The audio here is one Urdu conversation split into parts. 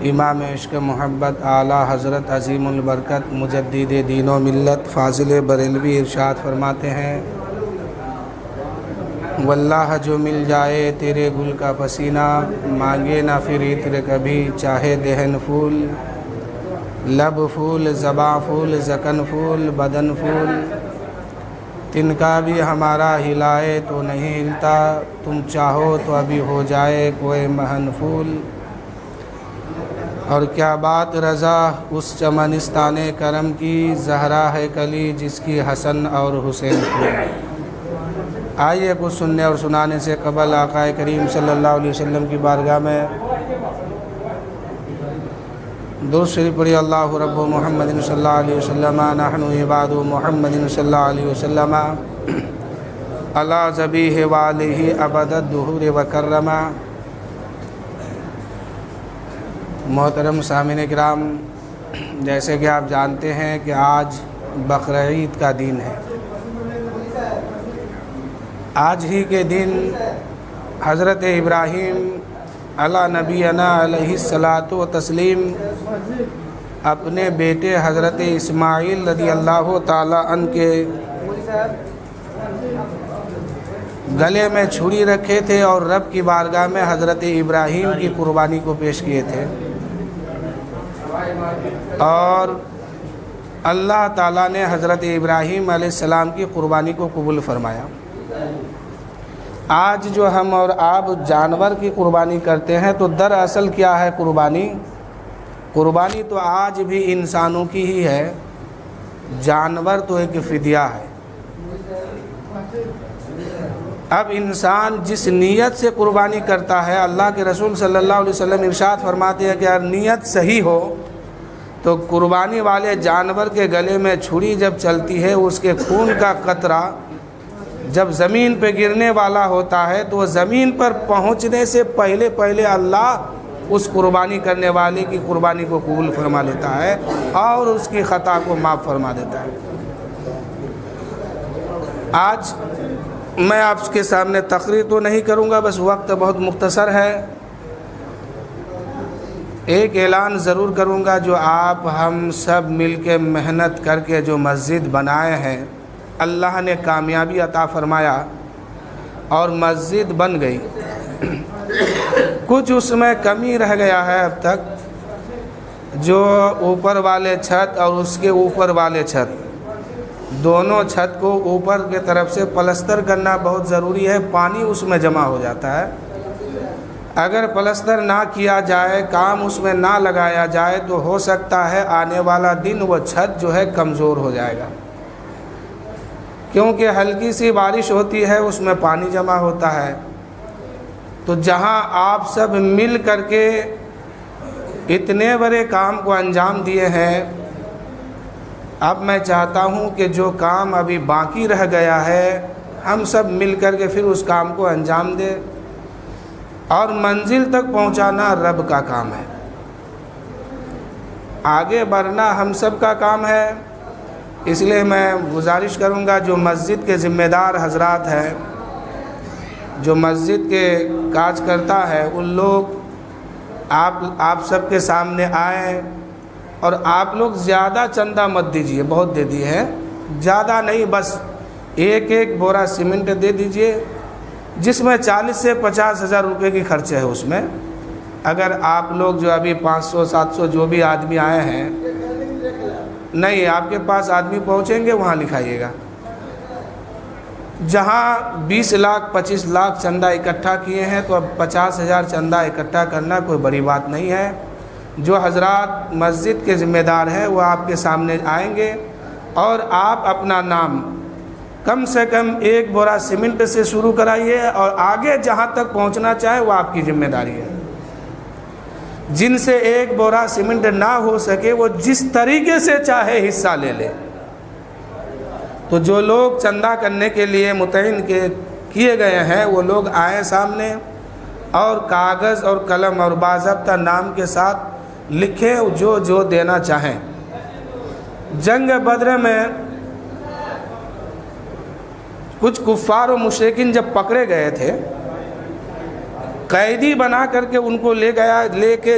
امام عشق محبت اعلیٰ حضرت عظیم البرکت مجدد دین و ملت فاضل بریلوی ارشاد فرماتے ہیں، واللہ جو مل جائے تیرے گل کا پسینہ، مانگے نہ پھر عطر کبھی چاہے دہن پھول، لب پھول زباں پھول زکن پھول بدن پھول، تن کا بھی ہمارا ہلائے تو نہیں ہلتا، تم چاہو تو ابھی ہو جائے کوئی مہن پھول۔ اور کیا بات رضا اس چمنستان کرم کی، زہرا ہے کلی جس کی حسن اور حسین پھول۔ آئیے کچھ سننے اور سنانے سے قبل آقا کریم صلی اللہ علیہ وسلم کی بارگاہ میں درود شریف پڑھی۔ اللہ رب محمد صلی اللہ علیہ وسلم نحن عباد محمد صلی اللہ علیہ وسلم علی ذبیح والہ ابد الدہور وکرما۔ محترم سامعین کرام، جیسے کہ آپ جانتے ہیں کہ آج بقرعید کا دن ہے۔ آج ہی کے دن حضرت ابراہیم علی نبینا علیہ الصلاۃ والتسلیم اپنے بیٹے حضرت اسماعیل رضی اللہ تعالی عنہ کے گلے میں چھری رکھے تھے اور رب کی بارگاہ میں حضرت ابراہیم کی قربانی کو پیش کیے تھے، اور اللہ تعالیٰ نے حضرت ابراہیم علیہ السلام کی قربانی کو قبول فرمایا۔ آج جو ہم اور آپ جانور کی قربانی کرتے ہیں تو دراصل کیا ہے قربانی؟ قربانی تو آج بھی انسانوں کی ہی ہے، جانور تو ایک فدیہ ہے۔ اب انسان جس نیت سے قربانی کرتا ہے، اللہ کے رسول صلی اللہ علیہ وسلم ارشاد فرماتے ہیں کہ اگر نیت صحیح ہو تو قربانی والے جانور کے گلے میں چھری جب چلتی ہے، اس کے خون کا قطرہ جب زمین پہ گرنے والا ہوتا ہے تو وہ زمین پر پہنچنے سے پہلے اللہ اس قربانی کرنے والے کی قربانی کو قبول فرما لیتا ہے اور اس کی خطا کو معاف فرما دیتا ہے۔ آج میں آپ کے سامنے تقریر تو نہیں کروں گا، بس وقت بہت مختصر ہے۔ ایک اعلان ضرور کروں گا، جو آپ ہم سب مل کے محنت کر کے جو مسجد بنائے ہیں، اللہ نے کامیابی عطا فرمایا اور مسجد بن گئی۔ کچھ اس میں کمی رہ گیا ہے اب تک، جو اوپر والے چھت اور اس کے اوپر والے چھت، دونوں چھت کو اوپر کے طرف سے پلستر کرنا بہت ضروری ہے، پانی اس میں جمع ہو جاتا ہے۔ اگر پلستر نہ کیا جائے، کام اس میں نہ لگایا جائے تو ہو سکتا ہے آنے والا دن وہ چھت جو ہے کمزور ہو جائے گا، کیونکہ ہلکی سی بارش ہوتی ہے اس میں پانی جمع ہوتا ہے۔ تو جہاں آپ سب مل کر کے اتنے بڑے کام کو انجام دیے ہیں، اب میں چاہتا ہوں کہ جو کام ابھی باقی رہ گیا ہے ہم سب مل کر کے پھر اس کام کو انجام دیں، اور منزل تک پہنچانا رب کا کام ہے، آگے بڑھنا ہم سب کا کام ہے۔ اس لیے میں گزارش کروں گا، جو مسجد کے ذمہ دار حضرات ہیں، جو مسجد کے کاج کرتا ہے، ان لوگ آپ سب کے سامنے آئیں، اور آپ لوگ زیادہ چندہ مت دیجیے، بہت دے دیے ہیں، زیادہ نہیں، بس ایک بورا سیمنٹ دے دیجیے، جس میں 40 سے 50 ہزار روپے کی خرچ ہے اس میں۔ اگر آپ لوگ جو ابھی 500 700 جو بھی آدمی آئے ہیں، نہیں آپ کے پاس آدمی پہنچیں گے وہاں لکھائیے گا، جہاں 20 لاکھ 25 لاکھ چندہ اکٹھا کیے ہیں تو اب 50,000 چندہ اکٹھا کرنا کوئی بڑی بات نہیں ہے۔ جو حضرات مسجد کے ذمہ دار ہیں وہ آپ کے سامنے آئیں گے، اور آپ اپنا نام کم سے کم 1 بورا سیمنٹ سے شروع کرائیے، اور آگے جہاں تک پہنچنا چاہے وہ آپ کی ذمہ داری ہے۔ جن سے 1 بورا سیمنٹ نہ ہو سکے وہ جس طریقے سے چاہے حصہ لے لے۔ تو جو لوگ چندہ کرنے کے لیے متعین کیے گئے ہیں وہ لوگ آئیں سامنے، اور کاغذ اور قلم اور باضابطہ نام کے ساتھ لکھیں جو دینا چاہیں۔ جنگ بدر میں کچھ کفار و مشرکین جب پکڑے گئے تھے، قیدی بنا کر کے ان کو لے کے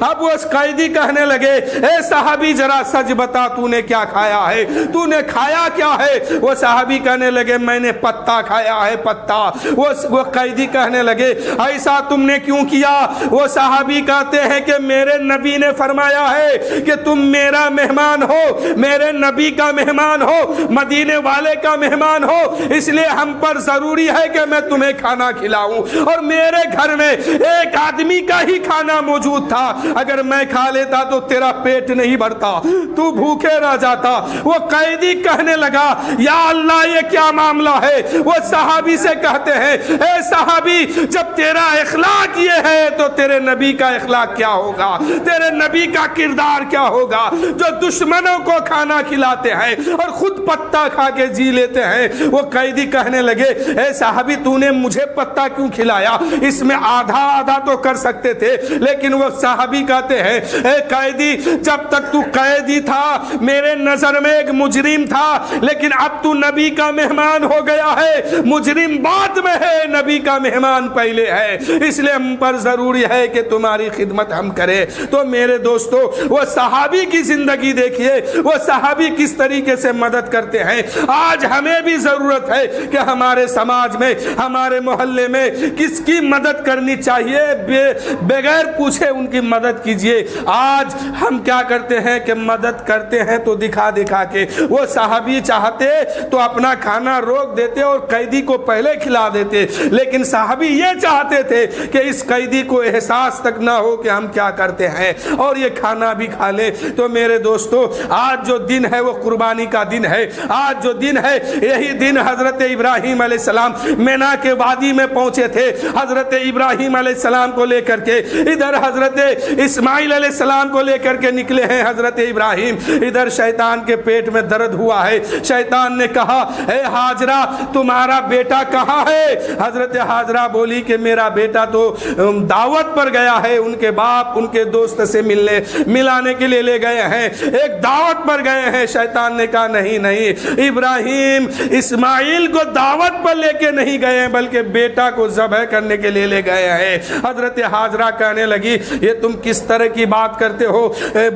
اب وہ قیدی کہنے لگے اے صحابی ذرا سچ بتا تو نے کیا کھایا ہے, تو نے کھایا کیا ہے؟ وہ صحابی کہنے لگے میں نے پتا کھایا ہے, پتا. وہ قیدی کہنے لگے ایسا تم نے کیوں کیا؟ وہ صحابی کہتے ہیں کہ میرے نبی نے فرمایا ہے کہ تم میرا مہمان ہو, میرے نبی کا مہمان ہو, مدینے والے کا مہمان ہو, اس لیے ہم پر ضروری ہے کہ میں تمہیں کھانا کھلاؤں. اور میرے گھر میں ایک آدمی کا ہی کھانا موجود تھا, اگر میں کھا لیتا تو تیرا پیٹ نہیں بھرتا, تو بھوکے رہ جاتا. وہ قیدی کہنے لگا یا اللہ یہ کیا معاملہ ہے؟ وہ صحابی سے کہتے ہیں اے صحابی جب تیرا اخلاق یہ ہے تو تیرے نبی کا اخلاق کیا ہوگا, تیرے نبی کا کردار کیا ہوگا جو دشمنوں کو کھانا کھلاتے ہیں اور خود پتا کھا کے جی لیتے ہیں. وہ قیدی کہنے لگے اے صحابی تو نے مجھے پتا کیوں کھلایا؟ اس میں آدھا آدھا تو کر سکتے تھے. لیکن وہ صحابی کہتے ہیں اے قیدی جب تک تو قیدی تھا میرے نظر میں ایک مجرم تھا, لیکن اب تو نبی کا مہمان ہو گیا ہے, مجرم بعد میں ہے, نبی کا مہمان پہلے ہے, اس لیے ہم پر ضروری ہے کہ تمہاری خدمت ہم کریں. تو میرے دوستو وہ صحابی کی زندگی دیکھیے, وہ صحابی کس طریقے سے مدد کرتے ہیں. آج ہمیں بھی ضرورت ہے کہ ہمارے سماج میں, ہمارے محلے میں کس کی مدد کرنی چاہیے, بغیر پوچھے ان کی مدد کیجئے. آج ہم کیا کرتے ہیں کہ مدد کرتے ہیں تو دکھا دکھا کے. وہ صحابی چاہتے تو اپنا کھانا روک دیتے اور قیدی کو پہلے کھلا دیتے, لیکن صحابی یہ چاہتے تھے کہ اس قیدی کو احساس تک نہ ہو کہ ہم کیا کرتے ہیں اور یہ کھانا بھی کھا لے. تو میرے دوستو آج جو دن ہے وہ قربانی کا دن ہے. آج جو دن ہے یہی دن حضرت ابراہیم علیہ السلام مینا کے وادی میں پہنچے تھے. حضرت ابراہیم علیہ السلام کو لے کر کے ادھر حضرت اسماعیل علیہ السلام کو لے کر کے نکلے ہیں حضرت ابراہیم. ادھر شیطان کے پیٹ میں درد ہوا ہے. شیطان نے کہا اے ہاجرہ تمہارا بیٹا کہاں ہے؟ حضرت ہاجرہ بولی کہ میرا بیٹا تو دعوت پر گیا ہے, ان کے باپ ان کے دوست سے ملانے کے لیے لے گئے ہیں, ایک دعوت پر گئے ہیں. شیطان نے کہا نہیں نہیں, ابراہیم اسماعیل کو دعوت پر لے کے نہیں گئے ہیں بلکہ بیٹا کو ذبح کرنے کے لیے لے گئے ہیں. حضرت ہاجرہ کہنے لگی یہ تم کس طرح کی بات کرتے ہو؟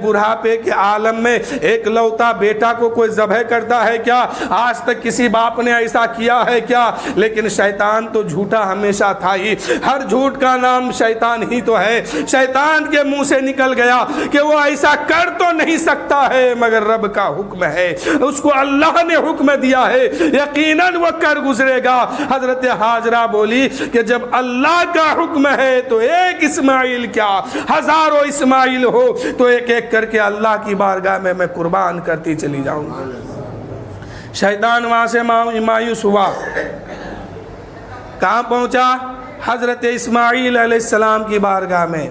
بڑھاپے کے عالم میں ایک لوتا بیٹا کو کوئی ذبح کرتا ہے کیا؟ آج تک کسی باپ نے ایسا کیا ہے کیا؟ لیکن شیطان تو جھوٹا ہمیشہ تھا ہی, ہر جھوٹ کا نام شیطان ہی تو ہے. شیطان کے منہ سے نکل گیا کہ وہ ایسا کر تو نہیں سکتا ہے مگر رب کا حکم ہے, اس کو اللہ نے حکم دیا ہے, یقیناً وہ کر گزرے گا. حضرت ہاجرہ بولی کہ جب اللہ کا حکم ہے تو ایک اسماعیل کیا ہزاروں اسماعیل ہو تو ایک ایک کر کے اللہ کی بارگاہ میں قربان کرتی چلی جاؤں گا. شیطان وہاں سے مایوس ہوا, کہاں پہنچا؟ حضرت اسماعیل علیہ السلام کی بارگاہ میں.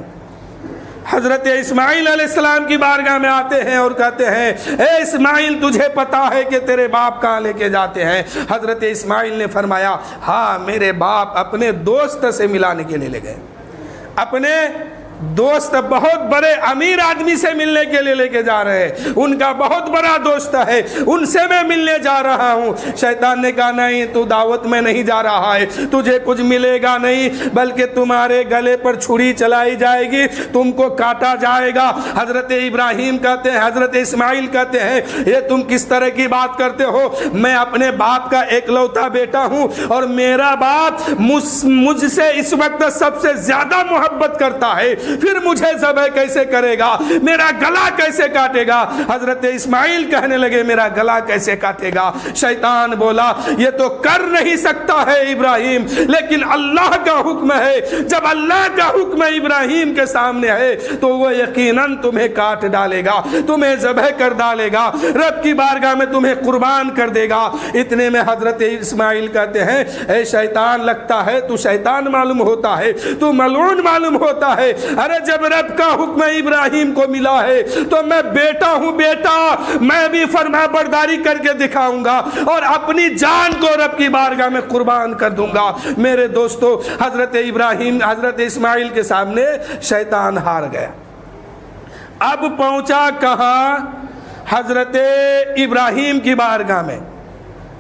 حضرت اسماعیل علیہ السلام کی بارگاہ میں آتے ہیں اور کہتے ہیں اے اسماعیل تجھے پتا ہے کہ تیرے باپ کہاں لے کے جاتے ہیں؟ حضرت اسماعیل نے فرمایا ہاں میرے باپ اپنے دوست سے ملانے کے لیے لے گئے, اپنے دوست بہت بڑے امیر آدمی سے ملنے کے لیے لے کے جا رہے ہیں, ان کا بہت بڑا دوست ہے, ان سے میں ملنے جا رہا ہوں. شیطان نے کہا نہیں تو دعوت میں نہیں جا رہا ہے, تجھے کچھ ملے گا نہیں بلکہ تمہارے گلے پر چھری چلائی جائے گی, تم کو کاٹا جائے گا. حضرت ابراہیم کہتے ہیں, حضرت اسماعیل کہتے ہیں یہ تم کس طرح کی بات کرتے ہو؟ میں اپنے باپ کا ایک لوتا بیٹا ہوں اور میرا باپ مجھ سے اس وقت سب سے زیادہ محبت کرتا ہے, پھر مجھے ذبح کیسے کرے گا, میرا گلا کیسے کاٹے گا؟ حضرت اسماعیل کہنے لگے میرا گلا کیسے کاٹے گا؟ شیطان بولا یہ تو کر نہیں سکتا ہے ابراہیم, لیکن اللہ کا حکم ہے, جب اللہ کا حکم ابراہیم کے سامنے ہے تو وہ یقیناً تمہیں کاٹ ڈالے گا, تمہیں ذبح کر ڈالے گا, رب کی بارگاہ میں تمہیں قربان کر دے گا. اتنے میں حضرت اسماعیل کہتے ہیں اے شیطان لگتا ہے تو شیطان معلوم ہوتا ہے, تو ملعون معلوم ہوتا ہے. ارے جب رب کا حکم ابراہیم کو ملا ہے تو میں بیٹا ہوں, بیٹا میں بھی فرما برداری کر کے دکھاؤں گا اور اپنی جان کو رب کی بارگاہ میں قربان کر دوں گا. میرے دوستو حضرت ابراہیم حضرت اسماعیل کے سامنے شیطان ہار گیا. اب پہنچا کہاں؟ حضرت ابراہیم کی بارگاہ میں.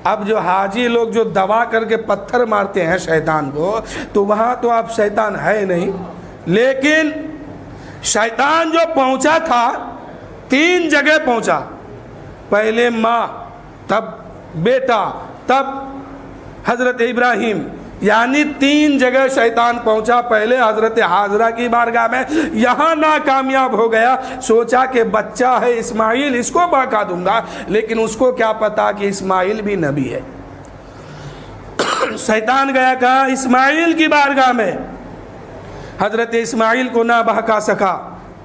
اب جو حاجی لوگ جو دوا کر کے پتھر مارتے ہیں شیطان کو, تو وہاں تو اب شیطان ہے نہیں, لیکن شیطان جو پہنچا تھا 3 جگہ پہنچا، پہلے ماں، تب بیٹا، تب حضرت ابراہیم، یعنی 3 جگہ شیطان پہنچا۔ پہلے حضرت حاجرہ کی بارگاہ میں، یہاں ناکامیاب ہو گیا، سوچا کہ بچہ ہے اسماعیل، اس کو بہکا دوں گا، لیکن اس کو کیا پتا کہ اسماعیل بھی نبی ہے۔ شیطان گیا کہا اسماعیل کی بارگاہ میں، حضرت اسماعیل کو نہ بہکا سکا۔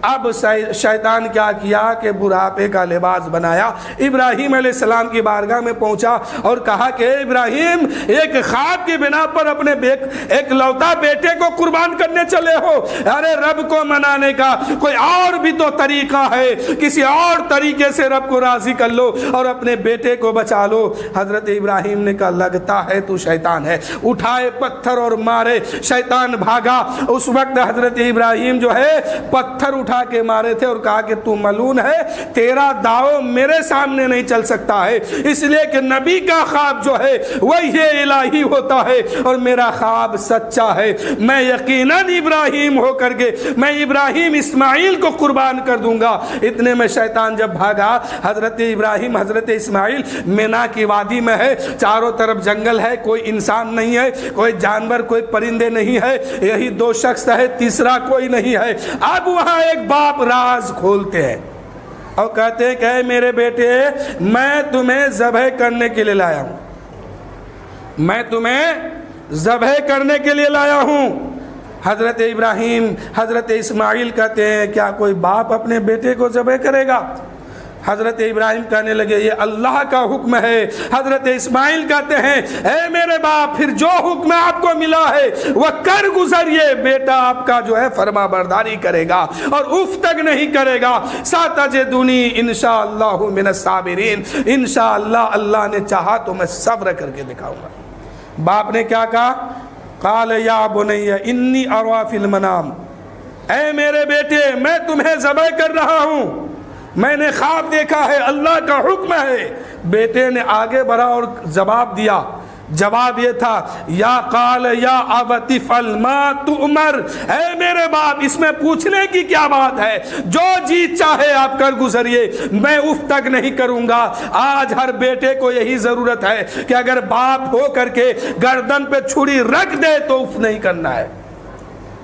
اب شیطان کیا کیا کہ بڑھاپے کا لباس بنایا، ابراہیم علیہ السلام کی بارگاہ میں پہنچا اور کہا کہ ابراہیم، ایک خواب کی بنا پر اپنے ایک لوتا بیٹے کو قربان کرنے چلے ہو؟ ارے رب کو منانے کا کوئی اور بھی تو طریقہ ہے، کسی اور طریقے سے رب کو راضی کر لو اور اپنے بیٹے کو بچا لو۔ حضرت ابراہیم نے کہا لگتا ہے تو شیطان ہے، اٹھائے پتھر اور مارے، شیطان بھاگا۔ اس وقت حضرت ابراہیم جو ہے پتھر اٹھا کے مارے تھے اور کہا کہ تو ملعون ہے، تیرا داؤ میرے سامنے نہیں چل سکتا ہے، اس لیے کہ نبی کا خواب جو ہے وہی الہی ہوتا ہے اور میرا خواب سچا ہے، میں یقیناً ابراہیم ہو کر کے میں ابراہیم اسماعیل کو قربان کر دوں گا۔ اتنے میں شیطان جب بھاگا، حضرت ابراہیم حضرت اسماعیل مینا کی وادی میں ہے، چاروں طرف جنگل ہے، کوئی انسان نہیں ہے، کوئی جانور، کوئی پرندے نہیں ہے، یہی 2 شخص ہے، تیسرا کوئی نہیں ہے۔ اب وہاں ایک باپ راز کھولتے ہیں اور کہتے ہیں کہ اے میرے بیٹے، میں تمہیں ذبح کرنے کے لیے لایا ہوں، میں تمہیں ذبح کرنے کے لیے لایا ہوں۔ حضرت ابراہیم حضرت اسماعیل کہتے ہیں کیا کوئی باپ اپنے بیٹے کو ذبح کرے گا؟ حضرت ابراہیم کہنے لگے یہ اللہ کا حکم ہے۔ حضرت اسماعیل کہتے ہیں اے میرے باپ، پھر جو حکم آپ کو ملا ہے وہ کر گزریے، بیٹا آپ کا جو ہے فرما برداری کرے گا اور اف تک نہیں کرے گا۔ ساتجدونی انشاءاللہ من الصابرین، انشاءاللہ اللہ نے چاہا تو میں صبر کر کے دکھاؤں گا۔ باپ نے کیا کہا؟ قال یا بنی انی ارا فی المنام، اے میرے بیٹے میں تمہیں ذبح کر رہا ہوں، میں نے خواب دیکھا ہے، اللہ کا حکم ہے۔ بیٹے نے آگے بڑھا اور جواب دیا، جواب یہ تھا یا قال یا ابت فعل ما تؤمر، اے میرے باپ اس میں پوچھنے کی کیا بات ہے، جو جی چاہے آپ کر گزریے، میں اف تک نہیں کروں گا۔ آج ہر بیٹے کو یہی ضرورت ہے کہ اگر باپ ہو کر کے گردن پہ چھری رکھ دے تو اف نہیں کرنا ہے،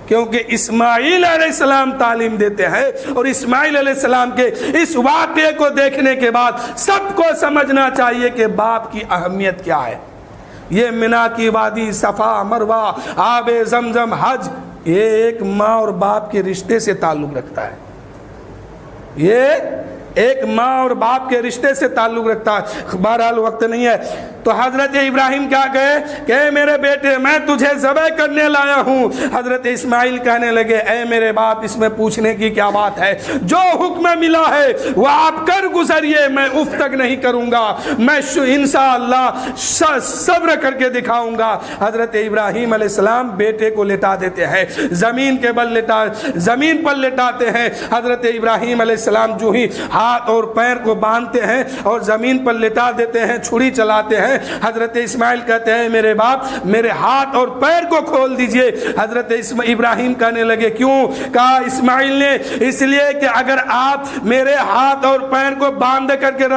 کیونکہ اسماعیل علیہ السلام تعلیم دیتے ہیں اور اسماعیل علیہ السلام کے اس واقعے کو دیکھنے کے بعد سب کو سمجھنا چاہیے کہ باپ کی اہمیت کیا ہے۔ یہ مینا کی وادی، صفا، مروہ، آب زمزم، حج، یہ ایک ماں اور باپ کے رشتے سے تعلق رکھتا ہے، یہ ایک ماں اور باپ کے رشتے سے تعلق رکھتا ہے۔ بہرحال وقت نہیں ہے تو حضرت ابراہیم کیا کہے کہ اے میرے بیٹے میں تجھے ذبح کرنے لایا ہوں۔ حضرت اسماعیل کہنے لگے اے میرے باپ اس میں پوچھنے کی کیا بات ہے، جو حکم ملا ہے وہ آپ کر گزریے، میں اف تک نہیں کروں گا، میں انشاءاللہ صبر کر کے دکھاؤں گا۔ حضرت ابراہیم علیہ السلام بیٹے کو لٹا دیتے ہیں، زمین کے بل زمین پر لٹاتے ہیں۔ حضرت ابراہیم علیہ السلام جو ہی ہاتھ اور پیر کو باندھتے ہیں اور زمین پر لٹا دیتے ہیں، چھری چلاتے ہیں۔ حضرت اسماعیل کہتے ہیں میرے باپ میرے ہاتھ اور پیر کو کھول دیجئے۔ حضرت ابراہیم کہنے لگے کیوں؟ کہا اسماعیل نے اس لیے کہ اگر آپ میرے ہاتھ اور پیر کو باندھ کر کے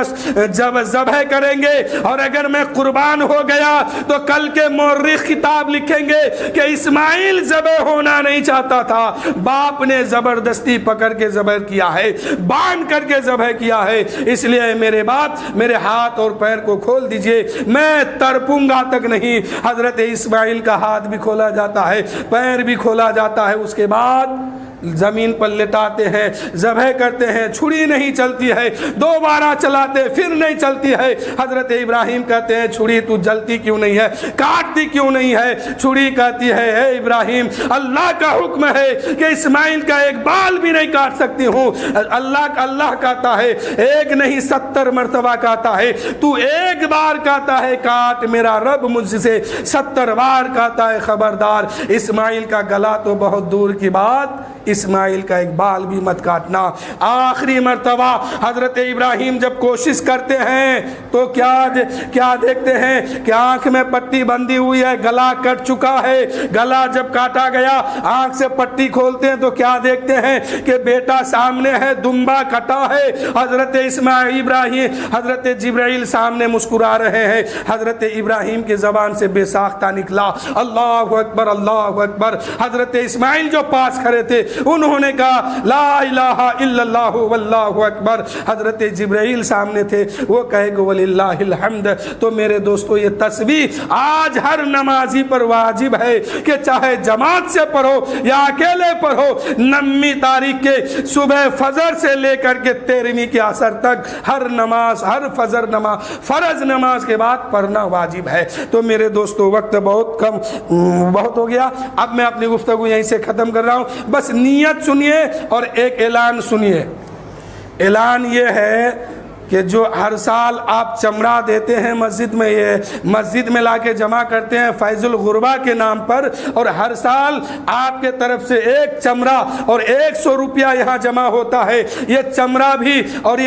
ذبح کریں گے اور اگر میں قربان ہو گیا تو کل کے مورخ کتاب لکھیں گے کہ اسماعیل ذبح ہونا نہیں چاہتا تھا، باپ نے زبردستی پکڑ کے ذبح کیا ہے، باندھ کر کے ذبح کیا ہے، اس لیے میرے باپ میرے ہاتھ اور پیر کو کھول دیجئے، میں تڑپوں گا تک نہیں۔ حضرت اسماعیل کا ہاتھ بھی کھولا جاتا ہے، پیر بھی کھولا جاتا ہے، اس کے بعد زمین پر لٹاتے ہیں، ذبح کرتے ہیں، چھری نہیں چلتی ہے، دوبارہ چلاتے پھر نہیں چلتی ہے۔ حضرت ابراہیم کہتے ہیں چھری تو جلتی کیوں نہیں ہے، کاٹتی کیوں نہیں ہے؟ چھری کہتی ہے اے ابراہیم اللہ کا حکم ہے کہ اسماعیل کا ایک بال بھی نہیں کاٹ سکتی ہوں۔ اللہ کہتا ہے ایک نہیں 70 مرتبہ کہتا ہے، تو ایک بار کہتا ہے کاٹ، میرا رب مجھ سے 70 بار کہتا ہے خبردار۔ اسماعیل کا گلا تو بہت دور کی بات اسماعیل کا ایک بال بھی مت کاٹنا۔ آخری مرتبہ حضرت ابراہیم جب کوشش کرتے ہیں تو کیا دیکھتے ہیں کہ آنکھ میں پٹی بندھی ہوئی ہے، گلا کٹ چکا ہے۔ گلا جب کاٹا گیا، آنکھ سے پٹی کھولتے ہیں تو کیا دیکھتے ہیں کہ بیٹا سامنے ہے، دمبا کٹا ہے۔ حضرت اسماعیل ابراہیم، حضرت جبرائیل سامنے مسکرا رہے ہیں۔ حضرت ابراہیم کی زبان سے بے ساختہ نکلا اللہ اکبر اللہ اکبر۔ حضرت اسماعیل جو پاس کھڑے تھے انہوں نے کہا لا الہ الا اللہ واللہ اکبر۔ حضرت جبرائیل سامنے تھے، وہ کہے کہ وللہ الحمد۔ تو میرے دوستو یہ تسبیح آج ہر نمازی پر واجب ہے کہ چاہے جماعت سے پڑھو یا اکیلے پڑھو، 9 تاریخ کے صبح فجر سے لے کر کے 13ویں کے عصر تک ہر نماز، ہر فجر نماز، فرض نماز کے بعد پڑھنا واجب ہے۔ تو میرے دوستو وقت بہت ہو گیا، اب میں اپنی گفتگو یہیں سے ختم کر رہا ہوں۔ بس نیت سنیے اور ایک اعلان سنیے۔ اعلان یہ ہے کہ جو ہر سال آپ چمڑا دیتے ہیں مسجد میں، یہ مسجد میں لا کے جمع کرتے ہیں فیض الغربا کے نام پر، اور ہر سال آپ کے طرف سے ایک چمڑا اور 100 روپیہ یہاں جمع ہوتا ہے۔ یہ چمڑا بھی اور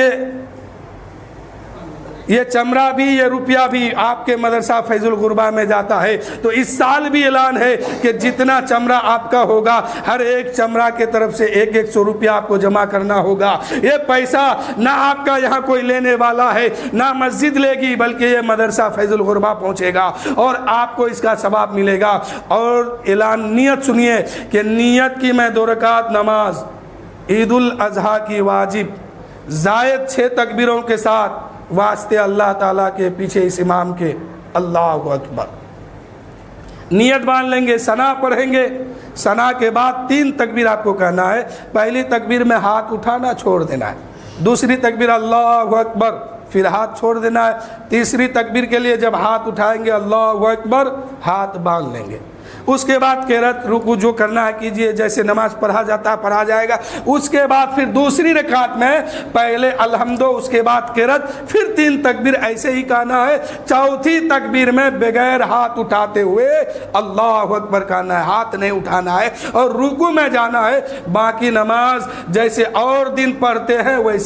یہ چمڑا بھی، یہ روپیہ بھی آپ کے مدرسہ فیض الغربا میں جاتا ہے۔ تو اس سال بھی اعلان ہے کہ جتنا چمڑا آپ کا ہوگا، ہر ایک چمڑا کے طرف سے 100 روپیہ آپ کو جمع کرنا ہوگا۔ یہ پیسہ نہ آپ کا یہاں کوئی لینے والا ہے، نہ مسجد لے گی، بلکہ یہ مدرسہ فیض الغربا پہنچے گا اور آپ کو اس کا ثواب ملے گا۔ اور اعلان نیت سنیے کہ نیت کی میں 2 رکعت نماز عید الاضحیٰ کی واجب زائد 6 تکبیروں کے ساتھ واسطے اللہ تعالیٰ کے پیچھے اس امام کے، اللہ اکبر۔ نیت باندھ لیں گے، ثنا پڑھیں گے، ثنا کے بعد 3 تکبیر آپ کو کہنا ہے۔ پہلی تکبیر میں ہاتھ اٹھانا چھوڑ دینا ہے، دوسری تکبیر اللہ اکبر، پھر ہاتھ چھوڑ دینا ہے، تیسری تکبیر کے لیے جب ہاتھ اٹھائیں گے اللہ اکبر، ہاتھ باندھ لیں گے۔ اس کے بعد قرات رکوع جو کرنا ہے کیجئے، جیسے نماز پڑھا جاتا ہے پڑھا جائے گا۔ اس کے بعد پھر دوسری رکعت میں پہلے الحمد، اس کے بعد قرات، پھر 3 تکبیر ایسے ہی کہنا ہے۔ چوتھی تکبیر میں بغیر ہاتھ اٹھاتے ہوئے اللہ اکبر کہنا ہے، ہاتھ نہیں اٹھانا ہے اور رکوع میں جانا ہے۔ باقی نماز جیسے اور دن پڑھتے ہیں ویسے